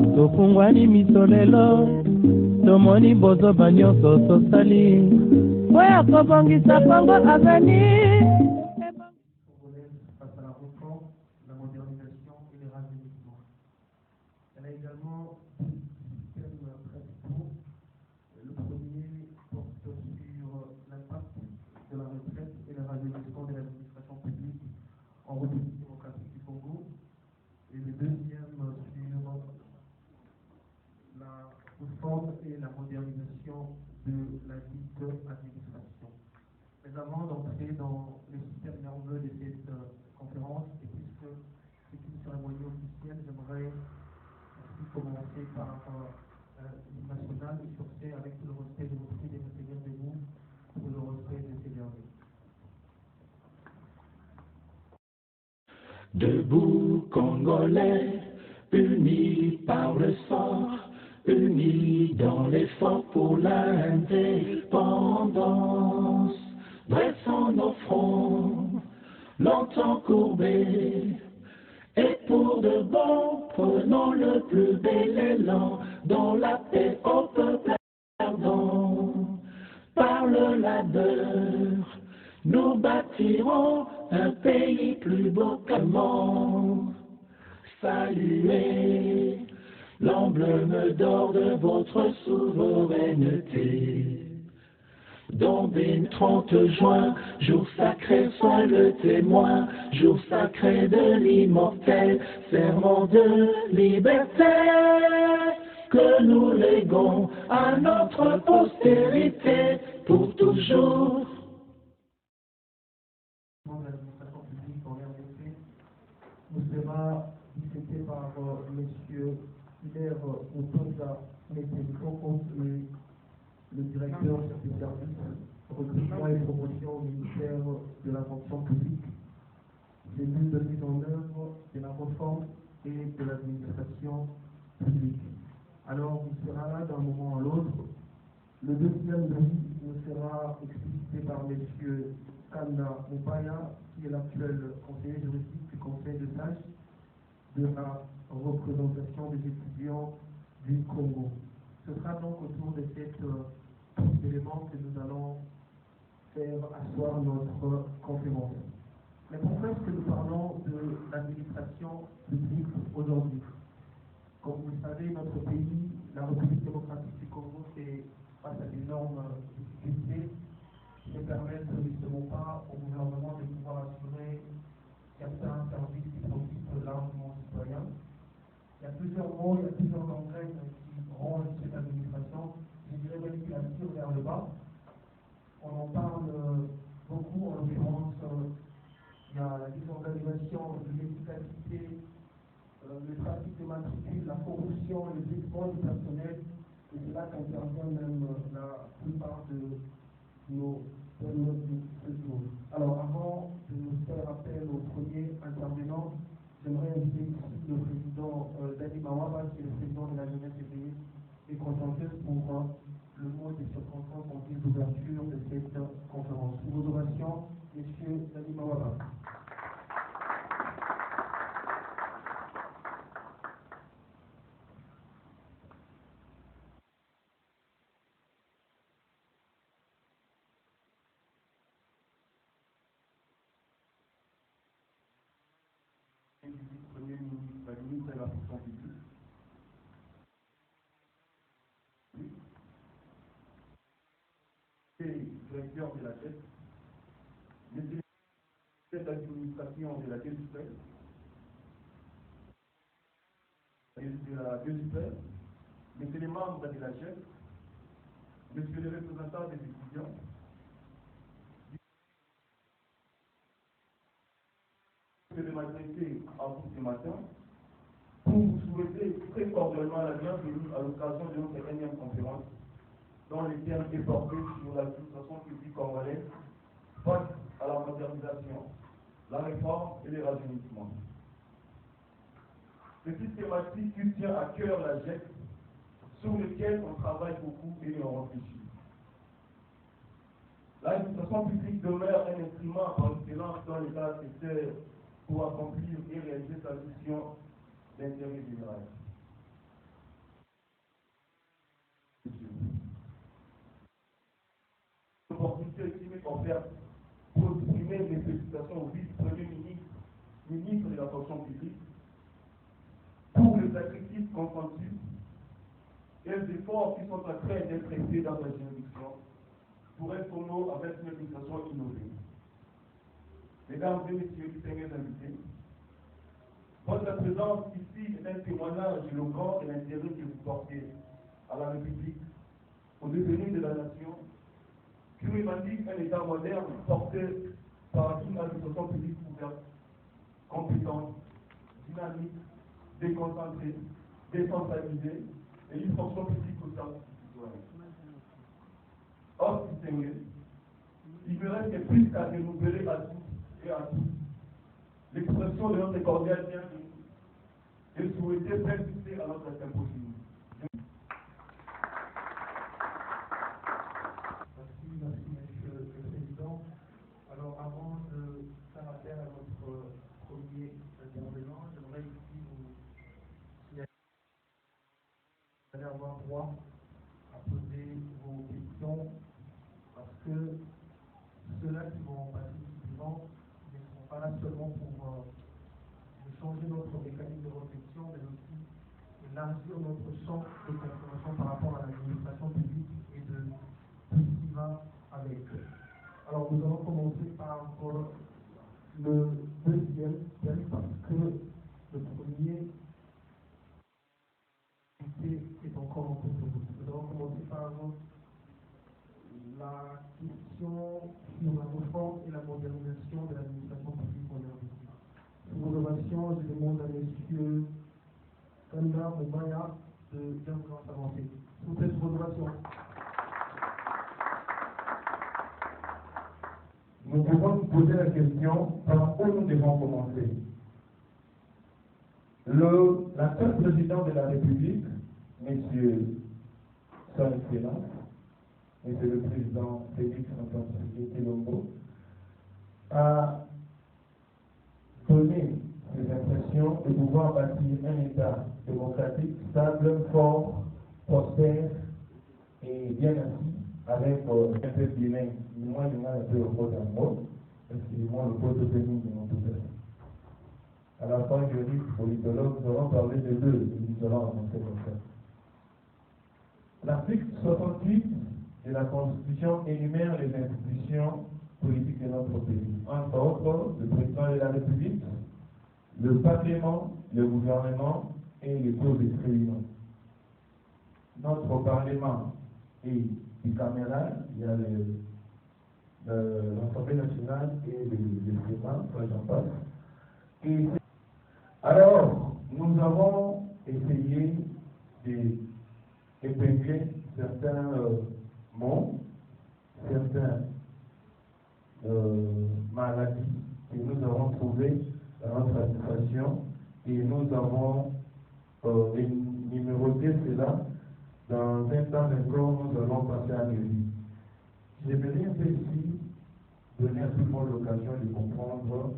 tofungwani miso lelo tomoni bozoba nyonso tosali oyo kobongisa Congo avenir. Face à la réforme, la modernisation et les rajeunissements. Elle a également deux systèmes principaux. Le premier porte sur l'impact de la retraite et le rajeunissement de l'administration publique en République démocratique du Congo. Et le deuxième sur la réforme et la modernisation de la dite administration. Mais avant d'entrer dans le système nerveux de cette conférence, et puisque c'est une cérémonie officielle, j'aimerais aussi commencer par l'hymne national et sur ce, avec tout le respect de vos prix et de Seigneur de vous, pour le respect de ces derniers. Debout Congolais, unis par le sang, unis dans l'effort pour l'indépendance. Dressons nos fronts, longtemps courbés, et pour de bon, prenons le plus bel élan, dans la paix au peuple ardent. Par le labeur, nous bâtirons un pays plus beau qu'avant. Saluez l'emblème d'or de votre souveraineté. Dont des 30 juin, jour sacré, sois le témoin, jour sacré de l'immortel serment de liberté que nous léguons à notre postérité pour toujours. L'administration publique en RDC nous sera disséqué par M. Hilaire Otoza Métélico, le directeur chef de service recrutement et promotion au ministère de la fonction publique, des buts de mise en œuvre de la réforme et de l'administration publique. Alors, il sera là d'un moment à l'autre. Le deuxième devis nous sera explicité par M. Kanda Mupaya, qui est l'actuel conseiller juridique du Conseil de tâches de la représentation des étudiants du Congo. Ce sera donc autour de cet élément que nous allons faire asseoir notre conférence. Mais pourquoi est-ce que nous parlons de l'administration publique aujourd'hui? Comme vous le savez, notre pays, la République démocratique du Congo, fait face à d'énormes difficultés qui ne permettent justement pas au gouvernement de pouvoir assurer certains services qui profitent largement aux citoyens. Il y a plusieurs mots, il y a plusieurs gangrènes qui rongent cette administration. Je dirais même qu'il la tire vers le bas. On en parle beaucoup, en l'occurrence, il y a la désorganisation, l'efficacité, le trafic de matricules, la corruption, le développement du personnel, et c'est là qu'intervient même la plupart de nos choses. Alors avant de nous faire appel au premier intervenant, j'aimerais inviter ici le président Dani Mawaba, qui est le président de la jeunesse éveillée et consciencieuse, pour le mot des circonstances en guise d'ouverture de cette conférence. Sous vos ovations, Monsieur Dani Mawaba. Premier ministre, la ministre de la fonction publique. Et directeur de la tête, monsieur le chef d'administration de la DGPEL, monsieur les membres de la chef, monsieur le représentant des étudiants, je vais m'adresser à vous ce matin pour vous souhaiter très cordialement la bienvenue à l'occasion de notre énième conférence, dont les termes est porté sur l'administration publique congolaise face à la modernisation, la réforme et les rajeunissements. Cette thématique qui tient à cœur la GEC, sur lequel on travaille beaucoup et on réfléchit. L'administration publique demeure un instrument par excellence dans l'État secteur pour accomplir et réaliser sa mission d'intérêt général. au vice-premier ministre, ministre de la fonction publique, pour le sacrifice consenti et les efforts qui sont en train d'être faits dans la juridiction pour être homo avec une administration innovée. Mesdames et messieurs, distingués invités, votre présence ici est un témoignage éloquent de l'intérêt que vous portez à la République, au devenir de la nation, qui revendique un État moderne porté par une administration publique ouverte, compétente, dynamique, déconcentrée, décentralisée et une fonction publique au service du citoyen. Or, distingués, il me reste plus à renouveler à tous et à tous l'expression de notre cordial bienvenue et souhaiter persister à notre symposium. Merci, Monsieur le Président. Alors, avant de faire appel à notre premier intervenant, j'aimerais ici vous signaler que vous allez avoir droit à poser vos questions parce que ceux-là qui vont passer suivant ne seront pas là seulement pour changer notre mécanisme de réflexion, mais aussi élargir notre champ de compréhension par rapport à l'administration publique et de tout ce qui va avec. Alors nous allons commencer par le deuxième thème parce que le premier est encore en cours. Nous allons commencer par la question sur la réforme et la modernisation de l'administration publique moderne. Pour vos ovations, je demande à M. Kanda Moubaya de bien vouloir s'avancer. S'il vous plaît, pour vos ovations. Nous pouvons nous poser la question par où nous devons commencer. L'actuel président de la République, M. Son Excellence, M. le Président Félix Antoine Tshisekedi, a donné ses impressions de pouvoir bâtir un État démocratique, stable, fort, prospère et bien assis, avec un peu bilingue, moi je m'en un peu au code d'un mot, parce que moi le code de béni de mon tout à la fin juridique, politologue, nous allons parler de deux, nous allons avancer comme ça. L'article 68 de la Constitution énumère les institutions politiques de notre pays. Entre autres, le président de la République, le Parlement, le gouvernement et les cours des tribunaux. Notre Parlement est bicaméral, il y a l'Assemblée nationale et le Sénat, j'en passe. Et alors, nous avons essayé d'épingler certains mots, certaines maladies que nous avons trouvées dans notre administration et nous avons numéroté cela. Dans un temps encore, nous allons passer à l'église. J'aimerais un peu ici donner à tout le monde l'occasion de comprendre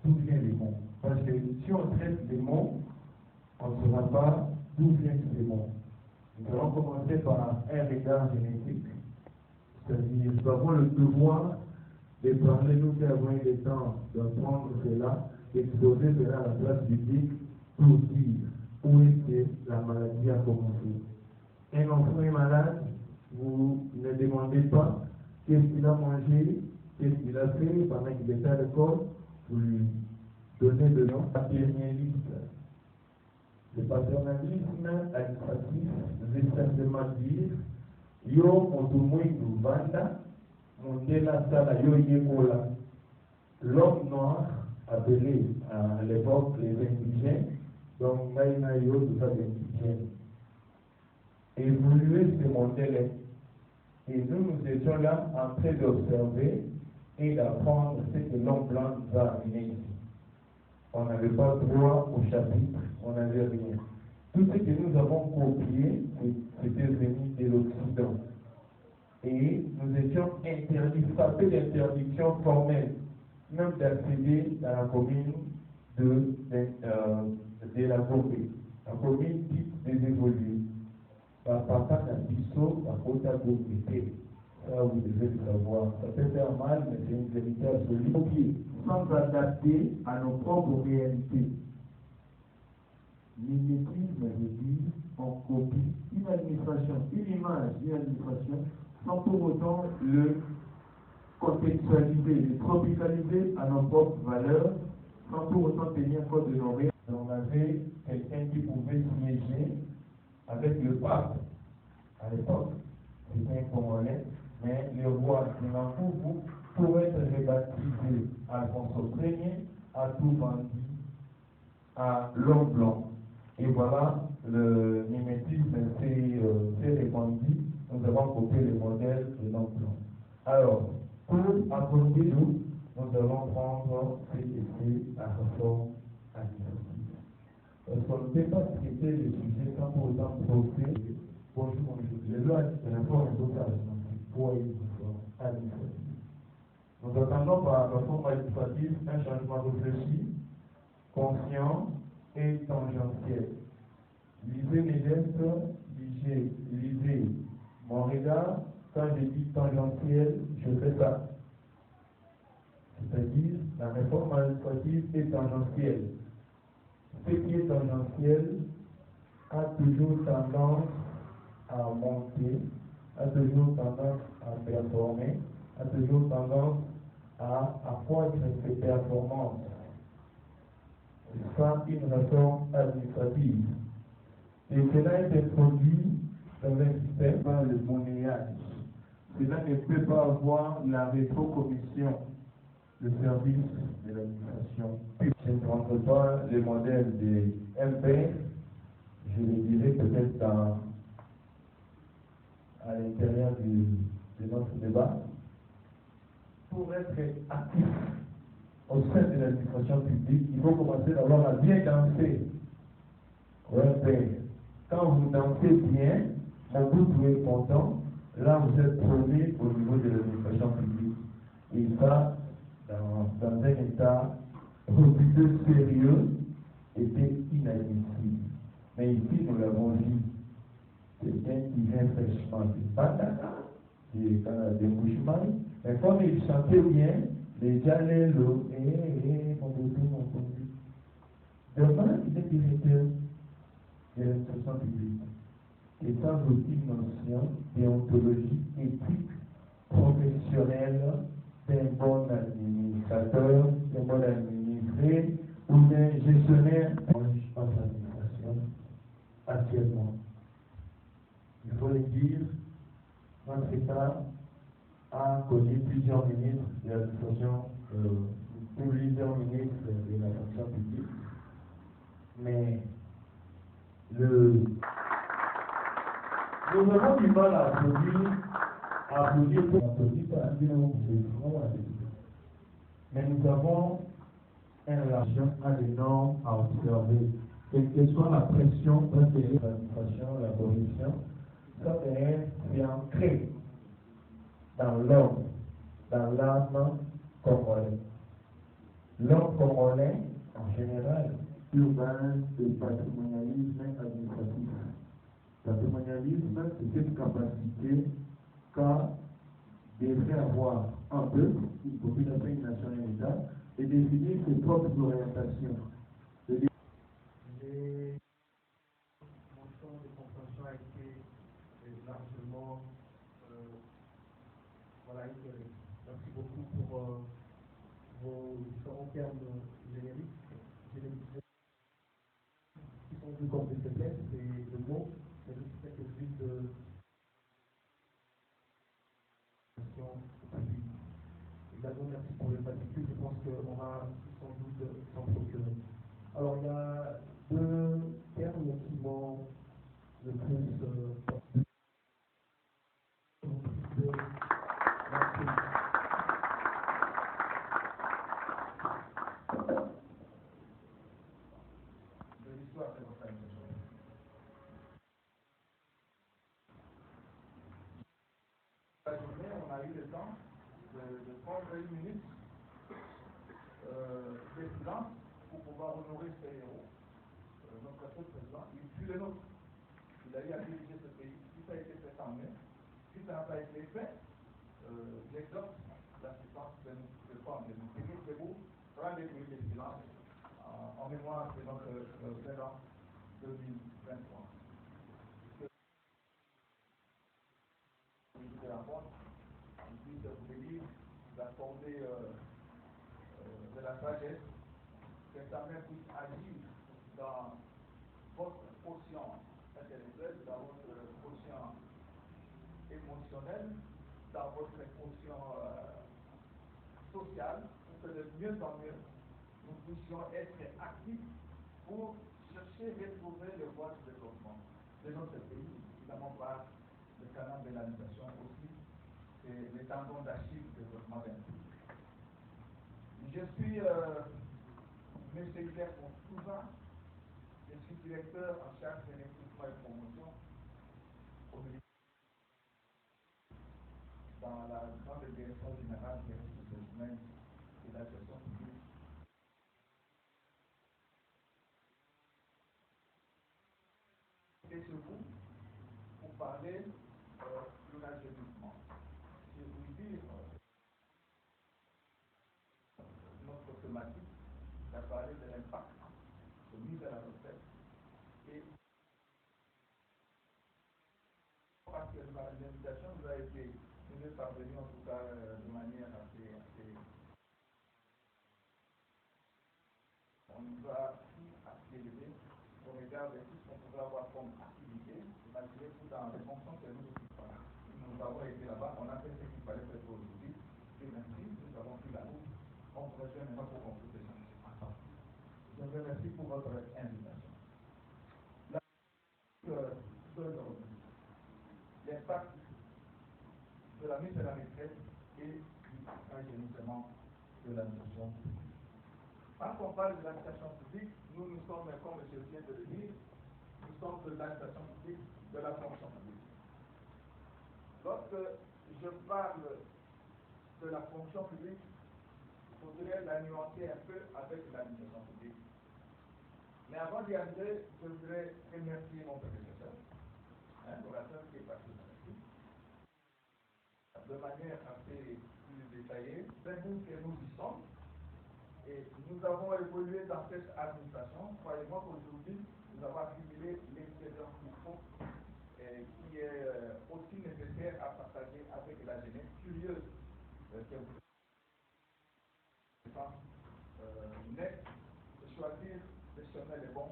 d'où viennent les mots. Parce que si on traite les mots, on ne saura pas d'où viennent ces mots. Nous allons commencer par un regard génétique, c'est-à-dire nous avons le devoir de parler, nous qui avons eu le temps d'apprendre cela, d'exposer cela à la place publique pour dire où est que la maladie a commencé. Un enfant est malade, vous ne demandez pas qu'est-ce qu'il a mangé, qu'est-ce qu'il a fait pendant qu'il était à l'école, vous lui donnez le nom paternaliste. Le paternalisme administratif veut simplement dire yo motumwindu banda mundela sala yo yekola. L'homme noir appelé à l'époque les indigènes, donc maïna yo tout ça les indigènes. Évoluer ce modèle. Et nous étions là en train d'observer et d'apprendre ce que l'homme blanc nous a amené ici. On n'avait pas droit au chapitre, on n'avait rien. Tout ce que nous avons copié, c'était venu de l'Occident. Et nous étions interdits, frappés d'interdiction formelle, même d'accéder à la commune de la Gombe, la commune dite désévoluée. Papa n'a biso à Kota Gombe. Ça, vous devez le savoir. Ça peut faire mal, mais c'est une vérité absolue. Sans adapter à nos propres réalités. Mimétisme veut dire on copie une administration, une image d'une administration, sans pour autant le contextualiser, le tropicaliser à nos propres valeurs, sans pour autant tenir compte de nos réalités. On avait quelqu'un qui pouvait siéger avec le pape à l'époque. C'était un Congolais, mais le roi Simankoufou, pour être rebaptisé Alfonso Ier, a tout vendu à l'homme blanc. Et voilà, le mimétisme s'est répandu. Nous avons copié le modèle de l'homme blanc. Alors, pour approfondir, nous allons prendre ce que c'est la réforme administrative. Parce qu'on ne peut pas traiter le sujet sans pour autant procéder. Bonjour, les lois de la réforme administrative pour une réforme administrative. Nous attendons par la réforme administrative un changement réfléchi, conscient et tangentiel. Lisez mes gestes, lisez mon regard. Quand je dis tangentiel, je fais ça. C'est-à-dire, la réforme administrative est tangentielle. Ce qui est tangentiel a toujours tendance à monter, a toujours tendance à performer, a toujours tendance à accroître ses performances. Ça, une réforme administrative. Et cela est introduit dans un système par le monnayage. Cela ne peut pas avoir la rétrocommission, le service de l'administration. Je ne rentre pas le modèle des MP, je le dirai peut-être à l'intérieur de notre débat. Pour être actif au sein de l'administration publique, il faut commencer d'abord à bien danser. Ouais, quand vous dansez bien, mon bout est content, là vous êtes premier au niveau de l'administration publique. Et ça, dans un état refusé sérieux, était inadmissible. Mais ici, nous l'avons vu. Quelqu'un qui vient fraîchement du Bandana, des Mouchman, mais comme il chantait bien, les gens les lots, mon conduit. Demain, il est directeur de l'administration publique. Et sans aucune notion déontologie, éthique, professionnelle, d'un bon administrateur, d'un bon administré ou d'un gestionnaire en administration actuellement. Il faut le dire, notre État a connu plusieurs ministres de l'administration, plusieurs ministres de la fonction publique, mais nous avons du mal à applaudir pour applaudir par un gouvernement. Mais nous avons une relation à des normes à observer. Quelle que soit la pression, l'administration, la corruption, ça c'est ancré dans l'homme, dans l'âme congolais. L'homme congolais, en général, urbain et patrimonialisme administratif. Patrimonialisme, c'est cette capacité qu'a devrait avoir un peuple, une population, une nation, un État, et définir ses propres orientations. Mon champ de compréhension a été largement éclairé. Merci beaucoup pour vos différents termes génériques. Qui sont vus comme des faiblesses et de mots, mais aussi quelque chose de également merci pour les platitudes, je pense qu'on va sans doute s'en procurer. Alors il y a deux termes qui m'ont le plus La journée, on a eu le temps de prendre une minute de silence pour pouvoir honorer ces héros. Notre seul président, il fut le nôtre. Il a eu à diriger ce pays. Si ça a été fait en main, si ça n'a pas été fait, j'exhorte l'assistance de prendre des minutes debout, prendre des minutes de silence en mémoire de notre président 2023. De la rencontre, on puisse vous bénir, vous accorder de la sagesse, que ça même puisse agir dans votre quotient intellectuel, dans votre quotient émotionnel, dans votre quotient social, pour que de mieux en mieux nous puissions être actifs pour chercher et retrouver le voie de développement de notre pays, évidemment par le canal de l'alimentation aussi, et les tendons d'Achille du développement d'un pays. Je suis monsieur Hilaire Moustouza, je suis directeur en charge de recrutement et promotion au ministère dans la grande direction générale des ressources humaines et de la gestion publique. Et sur vous, pour parler de l'assainissement. Je vous dire notre thématique, qui a parlé de l'impact de mise à la retraite et parce que l'invitation nous a été parvenue en tout cas de manière assez on nous a assez élevé au regard de tout ce qu'on pouvait avoir comme activité. Imaginez-vous dans les fonctions que nous avons été là-bas, on a fait ce qu'il fallait faire pour aujourd'hui. Et merci, nous avons pris la route. On vous rejoint maintenant pour conclure les choses. Je vous remercie pour votre invitation. L'impact de la mise à la retraite et du rajeunissement de l'administration publique. Quand on parle de l'administration publique, nous sommes, comme je viens de le dire, nous sommes de l'administration publique, de la fonction publique. Lorsque je parle de la fonction publique, il faudrait la nuancer un peu avec l'administration publique. Mais avant d'y arriver, je voudrais remercier mon prédécesseur, l'orateur qui est parti dans la suite, de manière assez plus détaillée, c'est nous que nous y sommes. Et nous avons évolué dans cette administration. Croyez-moi qu'aujourd'hui, nous avons accumulé l'expérience qu'il faut, qui est aussi nécessaire à partager avec la jeunesse curieuse que vous naître, de choisir le chemin les bons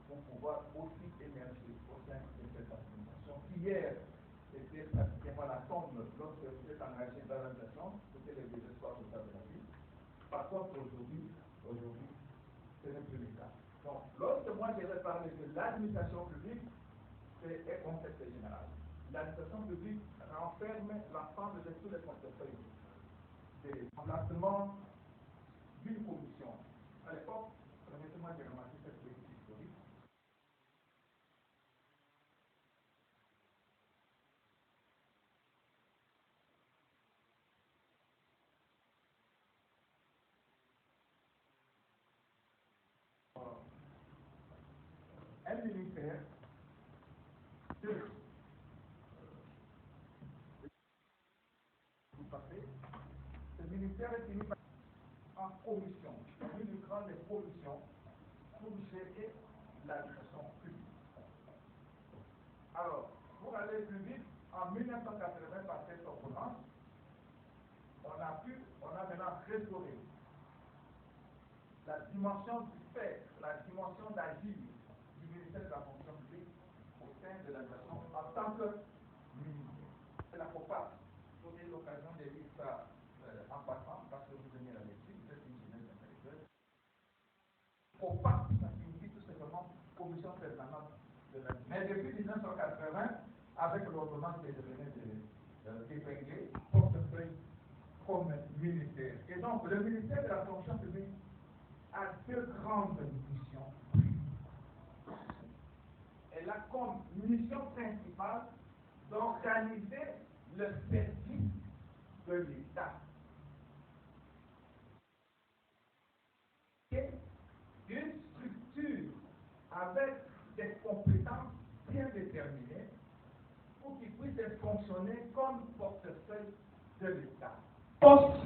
pour pouvoir aussi émerger au sein de cette administration. Hier, c'était pratiquement la tombe lorsque vous êtes engagé dans l'organisation, c'était le désespoir total de la vie. Par contre, aujourd'hui, ce n'est plus le cas. Donc, lorsque moi je vais parler de l'administration publique, c'est un concept général. L'administration publique renferme l'ensemble de tous les portefeuilles des remplacements d'une commission. À l'époque, permettez-moi de remarquer cette politique historique. Un ministère ce ministère est fini en commission, une grande commission pour gérer l'administration publique. Alors, pour aller plus vite, en 1980, par cette ordonnance, on a maintenant restauré la dimension du fait, la dimension d'agir du ministère de la fonction publique au sein de l'administration en tant que ministère. C'est la COPAP. Vous avez l'occasion de lire ça en passant, parce que vous venez à l'étude, vous êtes une jeunesse intellectuelle. COPAP, ça signifie tout simplement Commission permanente de la. Mais depuis 1980, avec l'ordonnance que je venais d'épingler, portefeuille comme ministère. Et donc, le ministère de la fonction publique a deux grandes missions. Elle a comme mission principale d'organiser le service de l'État. Et une structure avec des compétences bien déterminées pour qu'il puisse fonctionner comme portefeuille de l'État. Poste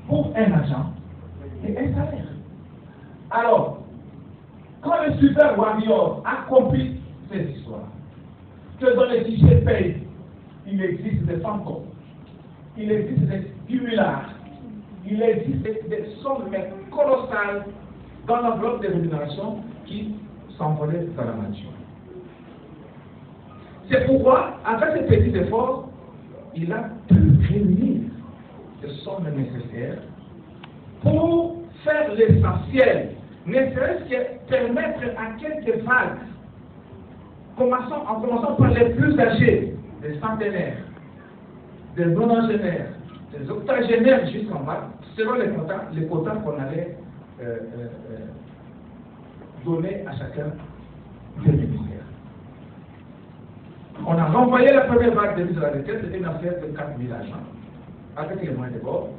pour un agent et un salaire. Alors, quand le super warrior accomplit ces histoires, que dans les fichiers paye, il existe des fantômes, il existe des cumulards, il existe des sommes colossales dans l'enveloppe des rémunérations qui s'envolaient dans la nature. C'est pourquoi, après ces petits efforts, il a pu réunir les sommes nécessaires pour faire l'essentiel, ne serait-ce que permettre à quelques vagues, en commençant par les plus âgés, des centenaires, des nonagénaires, des octogénaires jusqu'en bas, selon les quotas qu'on allait donner à chacun des ministères. On a renvoyé la première vague de mise à la retraite, c'était une affaire de 4 000 agents, avec les moyens de bord.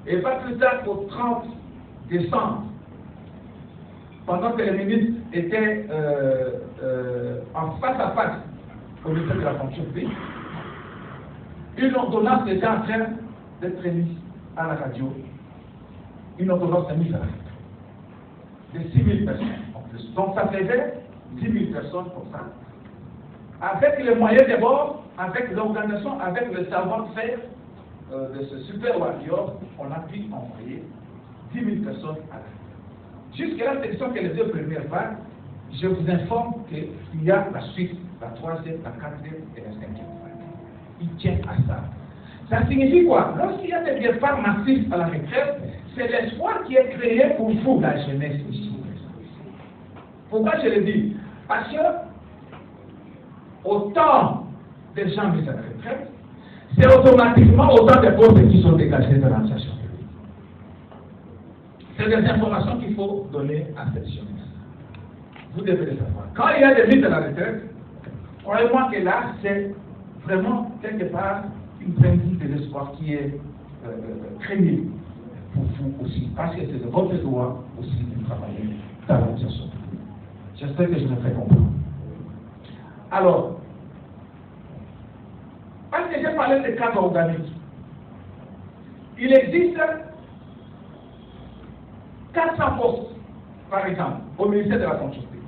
Et pas plus tard qu'au 30 décembre, pendant que les ministres étaient en face à face au ministère de la fonction publique, une ordonnance était en train d'être mise à la radio. Une ordonnance est mise à la radio de 6 000 personnes en plus. Donc ça faisait 10 000 personnes pour ça. Avec les moyens de bord, avec l'organisation, avec le savoir-faire de ce super warrior, on a pu envoyer 10 000 personnes à la radio. Jusqu'à la sélection que les 2 premières vagues, je vous informe qu'il y a la suite, la 3e, la 4e et la 5e vague. Il tient à ça. Ça signifie quoi? Lorsqu'il y a des départs massifs à la retraite, c'est l'espoir qui est créé pour vous, la jeunesse ici. Pourquoi je le dis? Parce que autant de gens mis à la retraite, c'est automatiquement autant de postes qui sont dégagés de l'administration publique. C'est des informations qu'il faut donner à cette jeunesse. Vous devez le savoir. Quand il y a des mises à la retraite, croyez-moi que là, c'est vraiment quelque part une brindille de l'espoir qui est crédible pour vous aussi, parce que c'est de votre droit aussi de travailler dans l'administration publique. J'espère que je me fais comprendre. Alors, parce que j'ai parlé de cadre organique, il existe 400 postes, par exemple, au ministère de la fonction publique.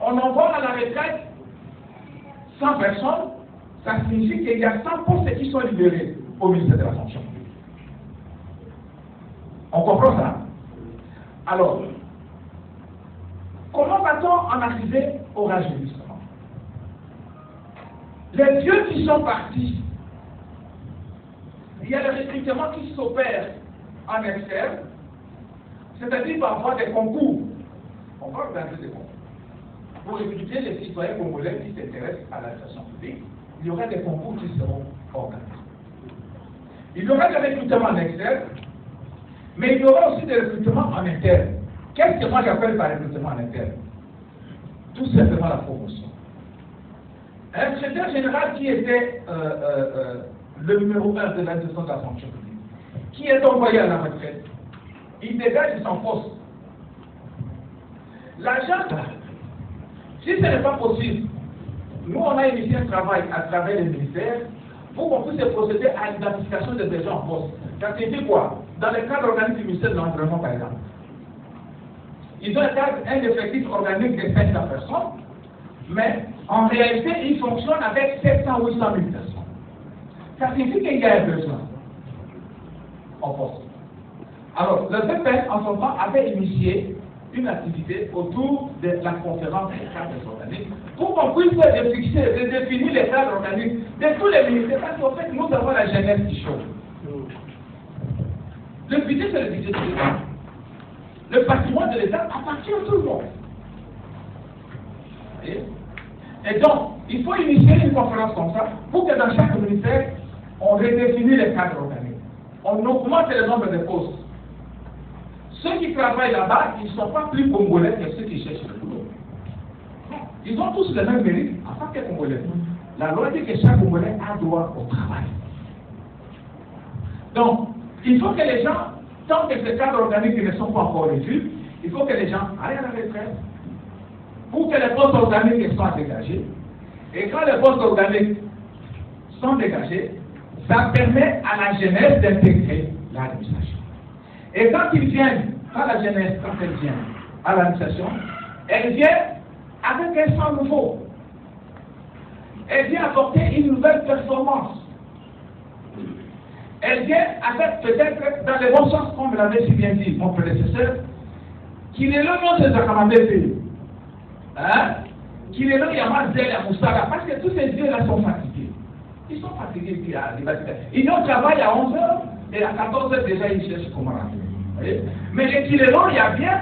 On envoie à la retraite 100 personnes, ça signifie qu'il y a 100 postes qui sont libérés au ministère de la fonction publique. On comprend ça? Alors, comment va-t-on en arriver au rajeunissement? Les vieux qui sont partis, il y a le recrutement qui s'opère en externe, c'est-à-dire par voie des concours. On va organiser des concours. Pour recruter les citoyens congolais qui s'intéressent à l'administration publique, il y aura des concours qui seront organisés. Il y aura des recrutements en externe, mais il y aura aussi des recrutements en interne. Qu'est-ce que moi j'appelle par recrutement en interne? Tout simplement la promotion. Un secrétaire général qui était le numéro 1 de l'administration de la fonction publique, qui est envoyé à la retraite, il dégage son poste. L'agent, si ce n'est pas possible, nous on a initié un travail à travers les ministères pour qu'on puisse procéder à l'identification des gens en poste. Ça signifie quoi? Dans le cadre organique du ministère de l'Environnement, par exemple, ils ont un effectif organique de 500 personnes, mais en réalité, ils fonctionnent avec 700 ou 800 000 personnes. Ça signifie qu'il y a un besoin en poste. Alors, le PPN, en son temps, avait initié une activité autour de la conférence des cadres organiques pour qu'on puisse fixer, de définir les cadres organiques de tous les ministères, parce qu'en fait, nous avons la jeunesse qui chauffe. Le budget, c'est le budget de l'État. Le patrimoine de l'État appartient à tout le monde. Et donc, il faut initier une conférence comme ça pour que dans chaque ministère, on redéfinisse les cadres organiques. On augmente le nombre de postes. Ceux qui travaillent là-bas, ils ne sont pas plus congolais que ceux qui cherchent le boulot. Ils ont tous le même mérite en tant que congolais. La loi dit que chaque congolais a droit au travail. Donc, il faut que les gens, tant que ces cadres organiques ne sont pas encore revus, il faut que les gens aillent à la retraite pour que les postes organiques soient dégagés. Et quand les postes organiques sont dégagés, ça permet à la jeunesse d'intégrer l'administration. Et quand ils viennent, quand la jeunesse, quand elle vient à l'administration, elle vient avec un sang nouveau. Elle vient apporter une nouvelle performance. Elle vient avec peut-être dans le bon sens, comme l'avait si bien dit mon prédécesseur, qu'il est là non de Zakamabé, qu'il est là Yamazel à Moussara, parce que tous ces vieux-là sont fatigués. Ils sont fatigués à l'université. Ils ont travaillé à 11h et à 14h déjà ils cherchent comment rentrer. Mais qu'il est là, il y a bien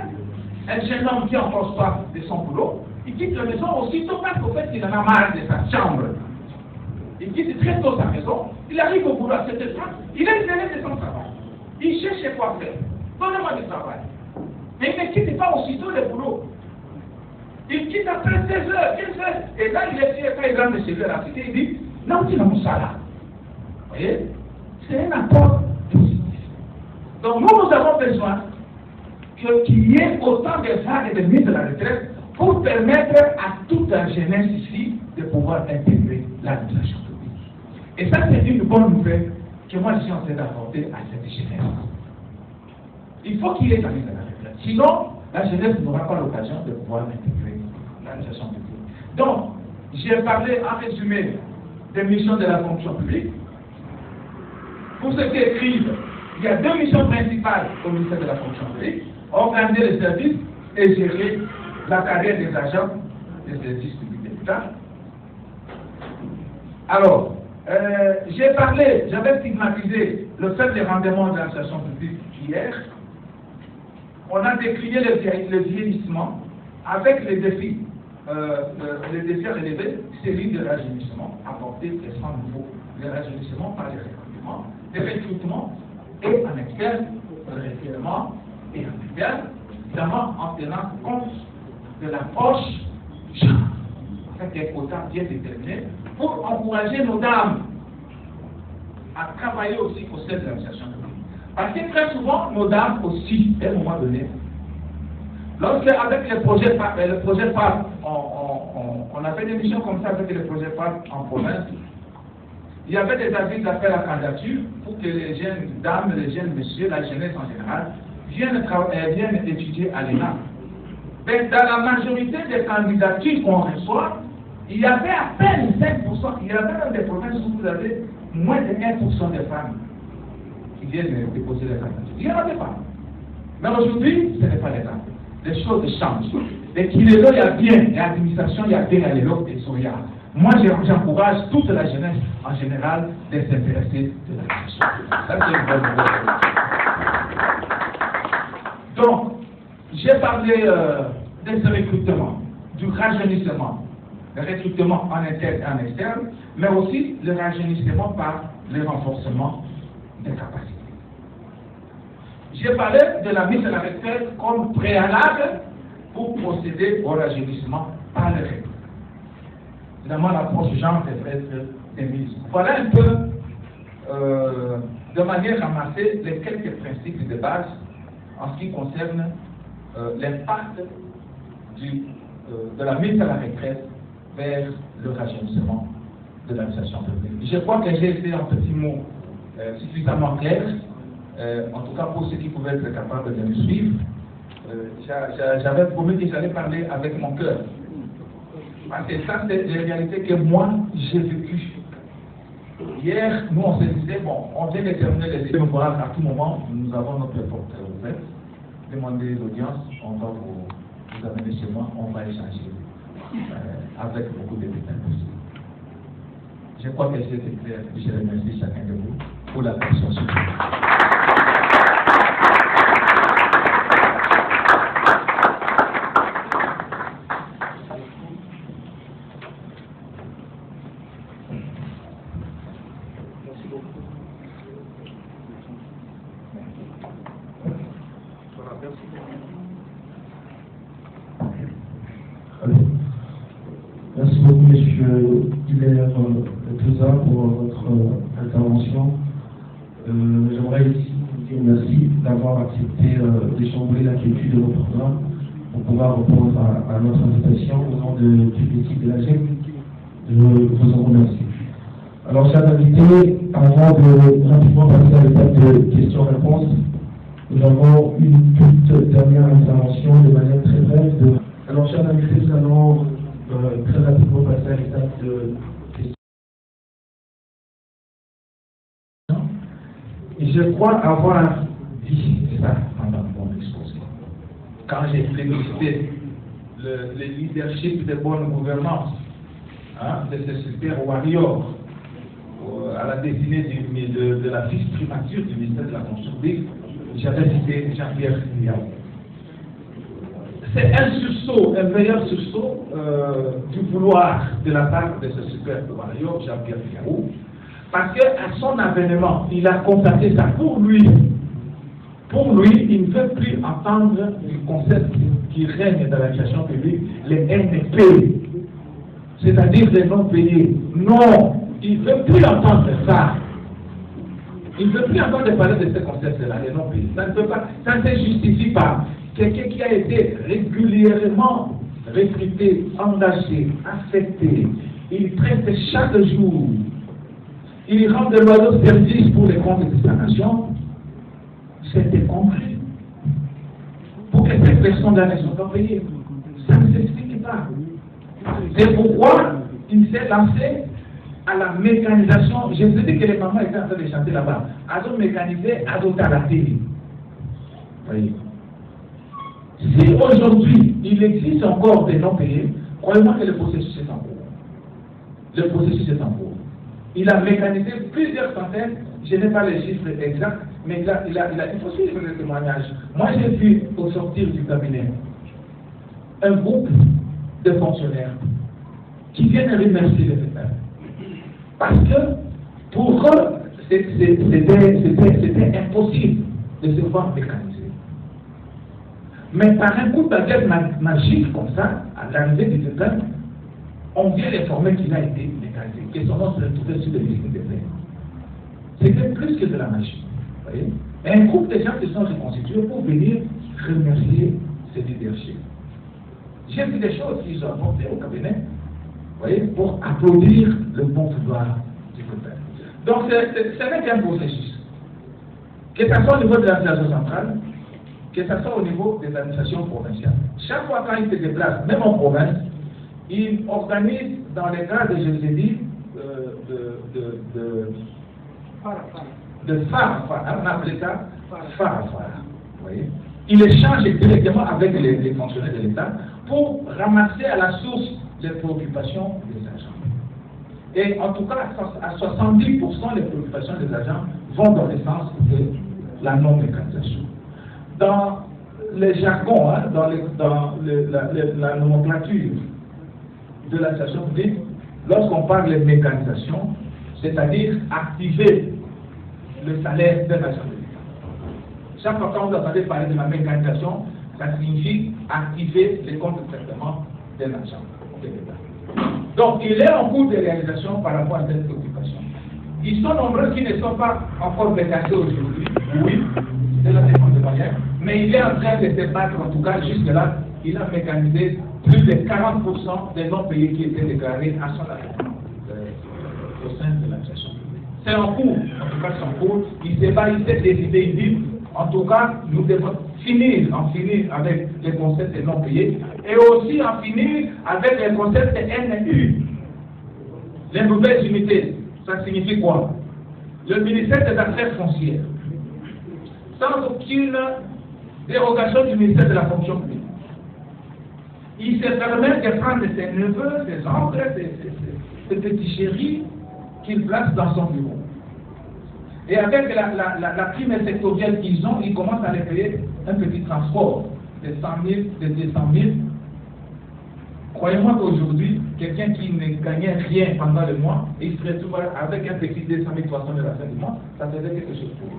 un jeune homme qui a encore soif de son boulot. Il quitte la maison aussitôt parce qu'au fait il en a marre de sa chambre. Il quitte très tôt sa maison, il arrive au boulot à 7h30, il est gêné de son travail. Il cherche quoi faire. Donnez-moi du travail. Mais il ne quitte pas aussitôt le boulot. Il quitte après 16h, 15h. Et là, il est fier quand il rentre chez lui à la cité, il dit, non, tu n'as pas ça. Vous voyez? C'est un apport positif. Donc nous avons besoin qu'il y ait autant de vagues de mise de la retraite pour permettre à toute la jeunesse ici de pouvoir intégrer l'administration publique. Et ça, c'est une bonne nouvelle que moi je suis en train d'apporter à cette jeunesse. Il faut qu'il y ait la mise de la retraite. Sinon, la jeunesse n'aura pas l'occasion de pouvoir intégrer l'administration publique. Donc, j'ai parlé en résumé des missions de la fonction publique. Pour ceux qui écrivent, il y a deux missions principales au ministère de la fonction publique: organiser les services et gérer la carrière des agents des services publics de l'État. Alors, j'avais stigmatisé le faible rendement de l'administration publique hier. On a décrié le vieillissement avec les défis à relever, série de rajeunissement, apporter des soins nouveaux, les rajeunissements par les recrutements et en externe, le recrutement et en interne, évidemment en tenant compte de l'approche genre, avec des quotas bien déterminés, pour encourager nos dames à travailler aussi au sein de l'administration publique. Parce que très souvent, nos dames aussi, à un moment donné, lorsque avec le projet PAP, on a fait des missions comme ça avec le projet PAP en province, il y avait des avis d'appel à candidature pour que les jeunes dames, les jeunes messieurs, la jeunesse en général, viennent étudier à l'ENA. Mais dans la majorité des candidatures qu'on reçoit, il y avait à peine 5%, il y avait dans des provinces où vous avez moins de 1% des femmes qui viennent déposer les candidatures. Il n'y en avait pas. Mais aujourd'hui, ce n'est pas le cas. Les choses changent. Et qu'il est là, il y a bien, il y a l'administration, il y a bien, il y a l'autre et Soria. Moi, j'encourage toute la jeunesse en général de s'intéresser de l'administration. Ça, c'est une bonne nouvelle. Donc, j'ai parlé de ce recrutement, du rajeunissement. Le recrutement en interne et en externe, mais aussi le rajeunissement par le renforcement des capacités. J'ai parlé de la mise à la retraite comme préalable pour procéder au rajeunissement par le recrutement. Évidemment, l'approche genre devrait être émise. Voilà un peu, de manière ramassée, les quelques principes de base en ce qui concerne l'impact de la mise à la retraite vers le rajeunissement de l'administration publique. Je crois que j'ai été en petits mots suffisamment clair, en tout cas pour ceux qui pouvaient être capables de me suivre. J'avais promis que j'allais parler avec mon cœur. Parce que ça, c'est la réalité que moi, j'ai vécue. Hier, nous, on se disait, bon, on vient de terminer les études, à tout moment, nous avons notre porte ouverte. Demandez l'audience, on va vous amener chez moi, on va échanger avec beaucoup de détails possibles. Je crois que c'était clair. Je remercie chacun de vous pour la question suivante. Merci beaucoup, monsieur Hilaire Touza, pour votre intervention. J'aimerais ici vous dire merci d'avoir accepté de chambrer l'inquiétude de votre programme pour pouvoir répondre à notre invitation au nom de toute l'équipe de la GEC. Je vous en remercie. Alors, chers invités, avant de rapidement passer à l'étape de questions-réponses, nous avons une toute dernière intervention de manière très brève. Alors, chers invités, nous allons très rapidement passer à l'étape de questions. Et je crois avoir dit ça pendant mon exposé. Quand j'ai plébiscité le leadership de bonne gouvernance de ce super warrior à la destinée de la vice-primature du ministère de la Fonction publique, j'avais cité Jean-Pierre Yao. C'est un sursaut, un meilleur sursaut du vouloir de la part de ce super warrior, Jean-Pierre Yao, parce qu'à son avènement, il a constaté ça pour lui. Pour lui, il ne veut plus entendre du concept qui règne dans l'administration publique, les NP, c'est-à-dire les non payés. Non, il ne veut plus entendre ça. Il ne veut plus entendre parler de ce concept-là, les non payés. Ça ne peut pas, ça ne se justifie pas. Quelqu'un qui a été régulièrement recruté, engagé, affecté, il prête chaque jour, il rend de loyaux services pour les comptes de sa nation. C'était compris. Pour que ces personnes-là ne soient pas payées. Ça ne s'explique pas. C'est pourquoi il s'est lancé à la mécanisation. Je vous ai dit que les mamans étaient en train de chanter là-bas. Ado mécanisé, ado à la télé. Voyez. Si aujourd'hui il existe encore des non payés, croyez-moi que le processus est en cours. Le processus est en cours. Il a mécanisé plusieurs centaines, je n'ai pas les chiffres exacts, mais il faut suivre le témoignage. Moi, j'ai vu au sortir du cabinet un groupe de fonctionnaires qui viennent remercier les États. Parce que pour eux, c'était impossible de se voir mécaniser. Mais par un coup de baguette magique comme ça, à l'arrivée du État, on vient l'informer qu'il a été mécanisé, que son nom se retrouvait sur le listing des faits. C'était plus que de la magie. Voyez? Et un groupe de gens se sont reconstitués pour venir remercier ce leadership. J'ai vu des choses qu'ils ont apportées au cabinet, voyez, pour applaudir le bon vouloir du gouvernement. Donc, ce n'est qu'un processus. Que ce soit au niveau de l'administration centrale, que ce soit au niveau des administrations provinciales. Chaque fois quand ils se déplacent, même en province, ils organisent dans les cas de, je vous ai dit, de phare, on appelait ça phare. Voyez. Il échange directement avec les fonctionnaires de l'État pour ramasser à la source les préoccupations des agents. Et en tout cas, à 70%, les préoccupations des agents vont dans le sens de la non-mécanisation. Dans les jargons, dans la nomenclature de l'administration publique, lorsqu'on parle de mécanisation, c'est-à-dire activer le salaire d'un agent de l'État. Chaque fois que vous entendez parler de la mécanisation, ça signifie activer les comptes de traitement d'un agent de l'État. Donc, il est en cours de réalisation par rapport à cette préoccupation. Ils sont nombreux qui ne sont pas encore mécanisés aujourd'hui, oui, c'est la défense de barrière, mais il est en train de se battre, en tout cas jusque-là, il a mécanisé plus de 40% des non-payés qui étaient déclarés à son avènement au sein de l'association. C'est en cours, en tout cas c'est en cours. Il s'est pas, il s'est décidé, il dit, en tout cas, nous devons en finir avec les concepts de non-payés et aussi en finir avec les concepts de NU. Les nouvelles unités, ça signifie quoi? Le ministère des Affaires foncières, sans aucune dérogation du ministère de la Fonction publique. Il se permet de prendre ses neveux, ses oncles, ses petits chéris qu'il place dans son bureau. Et avec la prime sectorielle qu'ils ont, ils commencent à les payer un petit transport de 100 000, de 200 000. Croyez-moi qu'aujourd'hui, quelqu'un qui ne gagnait rien pendant le mois, il se retrouve avec un petit 200 000, 300 000 à la fin du mois, ça faisait quelque chose pour lui.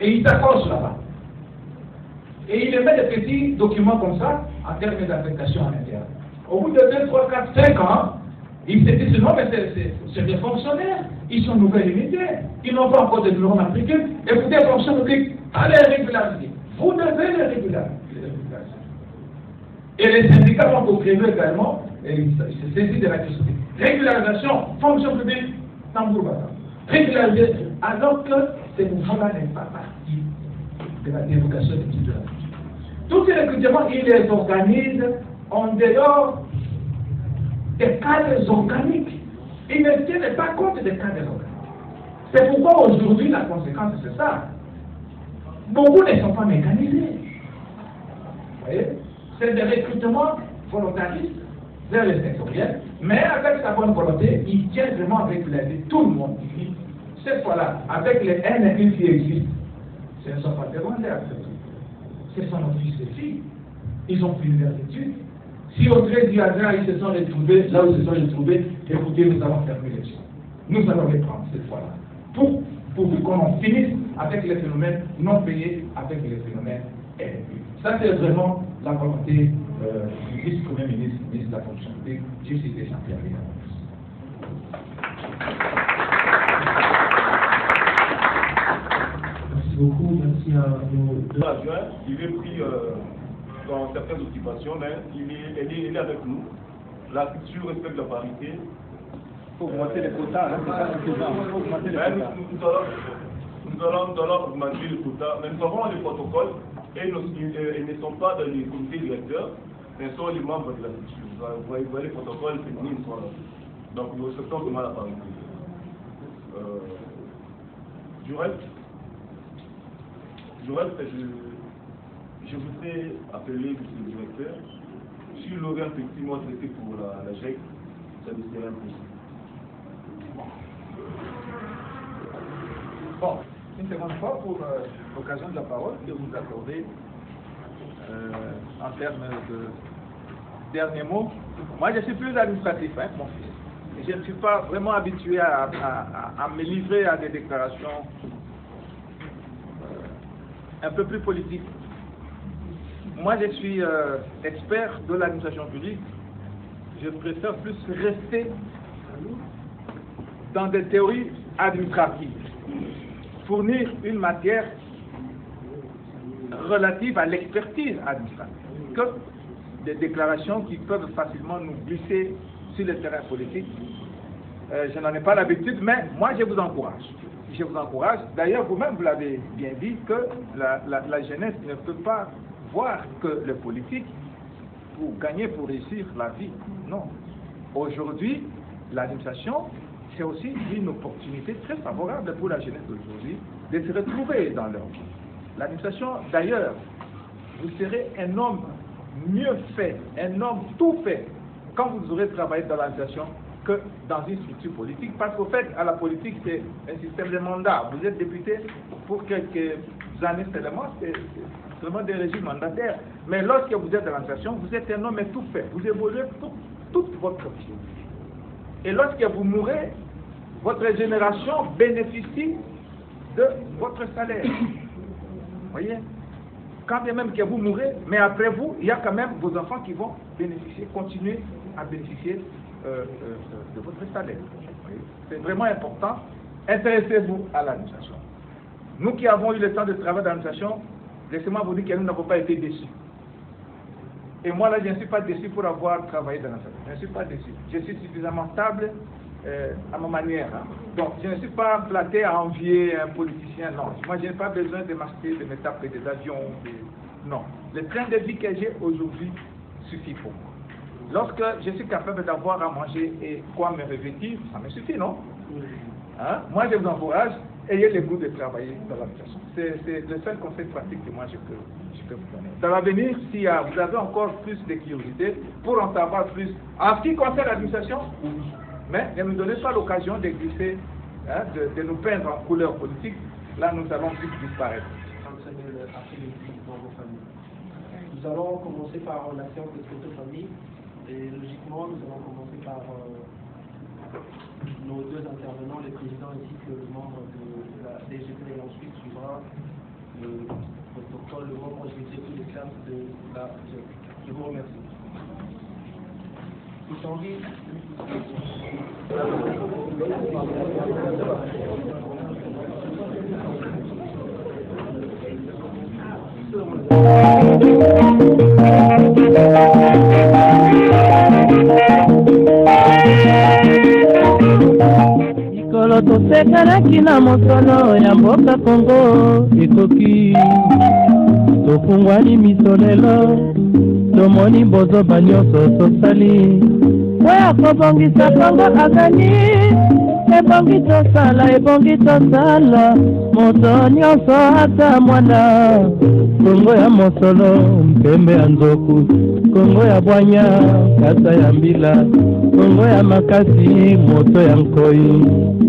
Et il s'accroche là-bas. Et il émet des petits documents comme ça en termes d'affectation à l'intérieur. Au bout de 2, 3, 4, 5 ans, il se dit non, mais c'est des fonctionnaires, ils sont nouvelles unités, ils n'ont pas encore de numéro matricule, et vous des fonctions publiques, allez régulariser. Vous devez les régulariser. Et les syndicats vont contribuer également, et ils se saisissent de la question. Régularisation, fonction publique, Tambour-Bata. Régulariser, alors que ces mouvements-là n'est pas partie de la dévocation des titres de la culture. Tous ces recrutements, ils les organisent en dehors des cadres organiques. Ils ne tiennent pas compte des cadres organiques. C'est pourquoi aujourd'hui, la conséquence, c'est ça. Beaucoup ne sont pas mécanisés. Vous voyez? C'est des recrutements volontaristes vers les sectoriels, mais avec sa bonne volonté, il tient vraiment avec l'aide de tout le monde. Cette fois-là, avec les NFI qui existent, ce ne sont pas des volontaires. Ce sont nos fils et filles. Ils ont fait leurs études. Si au gré du hasard, ils se sont retrouvés, là où ils se sont retrouvés, écoutez, nous allons fermer les choses. Nous allons les prendre cette fois-là. Pour qu'on en finisse avec les phénomènes non payés, avec les phénomènes NFI. Ça, c'est vraiment la volonté du vice-premier ministre de la fonction publique, j'ai cité Jean-Pierre Rial. Merci beaucoup, merci à nos deux. Adjoint, il est pris dans certaines occupations, mais il est avec nous. La culture respecte la parité. Il faut augmenter les quotas, hein, c'est pas suffisant. Il faut augmenter les quotas. Nous allons augmenter les quotas, mais nous avons les protocoles et ils ne sont pas dans les comités directeurs, mais sont les membres de la culture. Vous voyez les protocoles féminines sont là. Donc nous respectons vraiment la parité. Du reste, je voudrais appeler M. le directeur, s'il aurait effectivement traité pour la GEC, ça ne serait impossible. Bon, une seconde fois pour l'occasion de la parole que vous accordez en termes de derniers mots. Moi, je suis plus administratif, hein, mon fils. Et je ne suis pas vraiment habitué à me livrer à des déclarations un peu plus politiques. Moi, je suis expert de l'administration publique. Je préfère plus rester dans des théories administratives. Fournir une matière relative à l'expertise administrative que des déclarations qui peuvent facilement nous glisser sur le terrain politique. Je n'en ai pas l'habitude, mais moi je vous encourage. Je vous encourage. D'ailleurs, vous-même, vous l'avez bien dit, que la jeunesse ne peut pas voir que le politique pour gagner, pour réussir la vie. Non. Aujourd'hui, l'administration, c'est aussi une opportunité très favorable pour la jeunesse d'aujourd'hui de se retrouver dans leur vie. L'administration, d'ailleurs, vous serez un homme mieux fait, un homme tout fait, quand vous aurez travaillé dans l'administration que dans une structure politique. Parce qu'au fait, à la politique, c'est un système de mandat. Vous êtes député pour quelques années seulement, c'est seulement des régimes mandataires. Mais lorsque vous êtes dans l'administration, vous êtes un homme tout fait. Vous évoluez toute votre vie. Et lorsque vous mourrez, votre génération bénéficie de votre salaire. Vous voyez? Quand bien même que vous mourrez, mais après vous, il y a quand même vos enfants qui vont bénéficier, continuer à bénéficier de votre salaire. C'est vraiment important. Intéressez-vous à l'administration. Nous qui avons eu le temps de travailler dans l'administration, laissez-moi vous dire que nous n'avons pas été déçus. Et moi là, je ne suis pas déçu pour avoir travaillé dans l'administration. Je ne suis pas déçu. Je suis suffisamment stable à ma manière. Hein. Donc, je ne suis pas flatté à envier un politicien, non. Moi, je n'ai pas besoin de m'acheter, de me taper des avions. Non. Le train de vie que j'ai aujourd'hui suffit pour moi. Lorsque je suis capable d'avoir à manger et quoi me revêtir, ça me suffit, non? Hein? Moi, je vous encourage, ayez le goût de travailler dans l'administration. C'est le seul conseil pratique que moi je peux vous donner. Dans l'avenir, si vous avez encore plus de curiosité pour en savoir plus, en ce qui concerne l'administration, mais ne nous donnez pas l'occasion de glisser, hein, de nous peindre en couleur politique. Là, nous allons vite disparaître. Dans vos familles. Nous allons commencer par la séance de photo-famille. Et logiquement, nous allons commencer par nos deux intervenants, les présidents ainsi que le membre de la DGP. Et ensuite suivra le protocole, le membre de les classes de la GEC. Je vous remercie. Tout en vie. tosekanaki na mosolo ya mboka Kongo ekoki tofungwani miso lelo tomoni bozoba nyonso tosali oyo akobongisa Kongo azali ebongi tosala moto nyonso ata mwana Kongo ya mosolo mpembe ya nzoku Kongo ya bwanya kasa ya mbila Kongo ya makasi moto ya nkoi